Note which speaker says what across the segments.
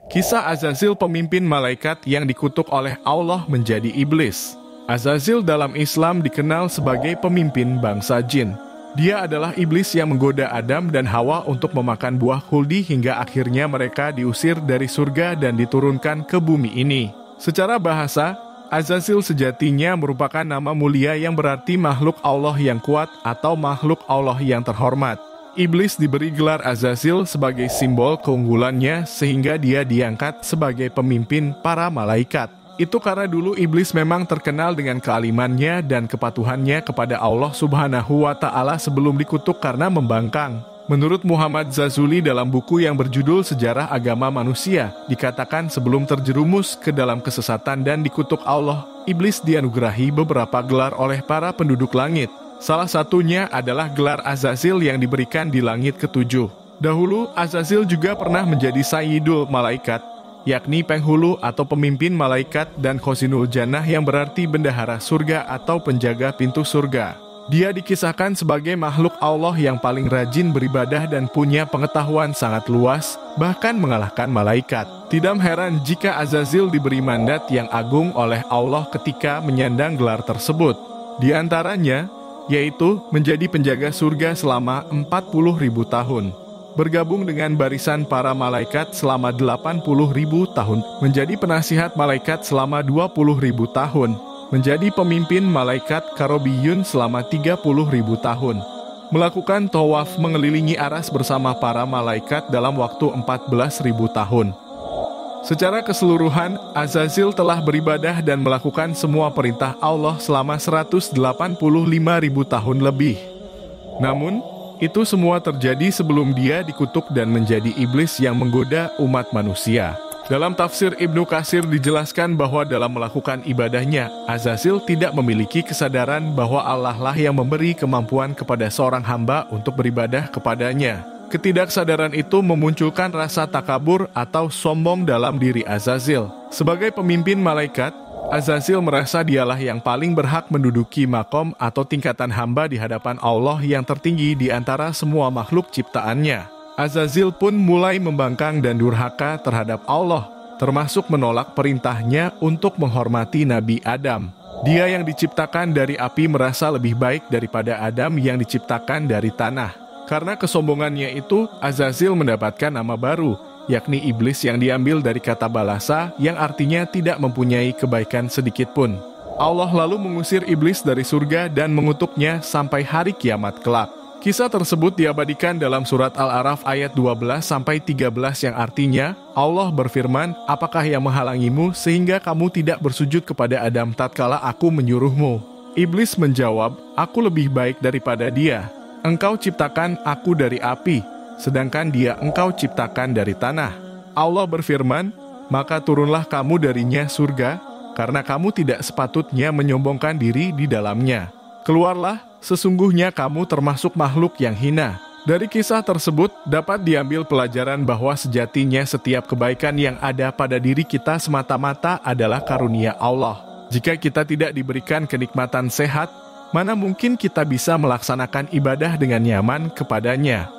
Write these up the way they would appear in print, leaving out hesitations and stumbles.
Speaker 1: Kisah Azazil, pemimpin malaikat yang dikutuk oleh Allah menjadi iblis. Azazil dalam Islam dikenal sebagai pemimpin bangsa jin. Dia adalah iblis yang menggoda Adam dan Hawa untuk memakan buah khuldi hingga akhirnya mereka diusir dari surga dan diturunkan ke bumi ini. Secara bahasa, Azazil sejatinya merupakan nama mulia yang berarti makhluk Allah yang kuat atau makhluk Allah yang terhormat. Iblis diberi gelar Azazil sebagai simbol keunggulannya sehingga dia diangkat sebagai pemimpin para malaikat. Itu karena dulu iblis memang terkenal dengan kealimannya dan kepatuhannya kepada Allah Subhanahu wa Ta'ala sebelum dikutuk karena membangkang. Menurut Muhammad Zazuli dalam buku yang berjudul Sejarah Agama Manusia, dikatakan sebelum terjerumus ke dalam kesesatan dan dikutuk Allah, iblis dianugerahi beberapa gelar oleh para penduduk langit. Salah satunya adalah gelar Azazil yang diberikan di langit ketujuh. Dahulu, Azazil juga pernah menjadi Sayyidul Malaikat, yakni penghulu atau pemimpin malaikat, dan Khozinul Jannah yang berarti bendahara surga atau penjaga pintu surga. Dia dikisahkan sebagai makhluk Allah yang paling rajin beribadah dan punya pengetahuan sangat luas, bahkan mengalahkan malaikat. Tidak heran jika Azazil diberi mandat yang agung oleh Allah ketika menyandang gelar tersebut. Di antaranya, yaitu menjadi penjaga surga selama 40.000 tahun, bergabung dengan barisan para malaikat selama 80.000 tahun, menjadi penasihat malaikat selama 20.000 tahun, menjadi pemimpin malaikat karobiyun selama 30.000 tahun, melakukan tawaf mengelilingi aras bersama para malaikat dalam waktu 14.000 tahun. Secara keseluruhan, Azazil telah beribadah dan melakukan semua perintah Allah selama 185.000 tahun lebih. Namun, itu semua terjadi sebelum dia dikutuk dan menjadi iblis yang menggoda umat manusia. Dalam tafsir Ibnu Katsir dijelaskan bahwa dalam melakukan ibadahnya, Azazil tidak memiliki kesadaran bahwa Allah lah yang memberi kemampuan kepada seorang hamba untuk beribadah kepadanya. Ketidaksadaran itu memunculkan rasa takabur atau sombong dalam diri Azazil. Sebagai pemimpin malaikat, Azazil merasa dialah yang paling berhak menduduki makom atau tingkatan hamba di hadapan Allah yang tertinggi di antara semua makhluk ciptaannya. Azazil pun mulai membangkang dan durhaka terhadap Allah, termasuk menolak perintahnya untuk menghormati Nabi Adam. Dia yang diciptakan dari api merasa lebih baik daripada Adam yang diciptakan dari tanah. Karena kesombongannya itu, Azazil mendapatkan nama baru, yakni iblis yang diambil dari kata balasa yang artinya tidak mempunyai kebaikan sedikit pun. Allah lalu mengusir iblis dari surga dan mengutuknya sampai hari kiamat kelak. Kisah tersebut diabadikan dalam surat Al-A'raf ayat 12-13 yang artinya, Allah berfirman, "Apakah yang menghalangimu sehingga kamu tidak bersujud kepada Adam tatkala aku menyuruhmu?" Iblis menjawab, "Aku lebih baik daripada dia. Engkau ciptakan aku dari api, sedangkan dia engkau ciptakan dari tanah." Allah berfirman, "Maka turunlah kamu darinya surga, karena kamu tidak sepatutnya menyombongkan diri di dalamnya. Keluarlah, sesungguhnya kamu termasuk makhluk yang hina." Dari kisah tersebut dapat diambil pelajaran bahwa sejatinya setiap kebaikan yang ada pada diri kita semata-mata adalah karunia Allah. Jika kita tidak diberikan kenikmatan sehat, mana mungkin kita bisa melaksanakan ibadah dengan nyaman kepadanya.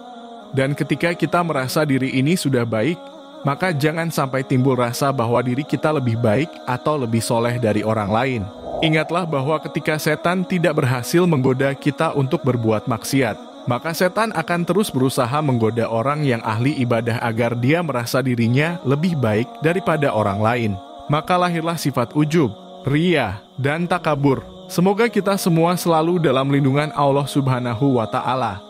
Speaker 1: Dan ketika kita merasa diri ini sudah baik, maka jangan sampai timbul rasa bahwa diri kita lebih baik atau lebih soleh dari orang lain. Ingatlah bahwa ketika setan tidak berhasil menggoda kita untuk berbuat maksiat, maka setan akan terus berusaha menggoda orang yang ahli ibadah agar dia merasa dirinya lebih baik daripada orang lain. Maka lahirlah sifat ujub, riya, dan takabur. Semoga kita semua selalu dalam lindungan Allah Subhanahu wa Ta'ala.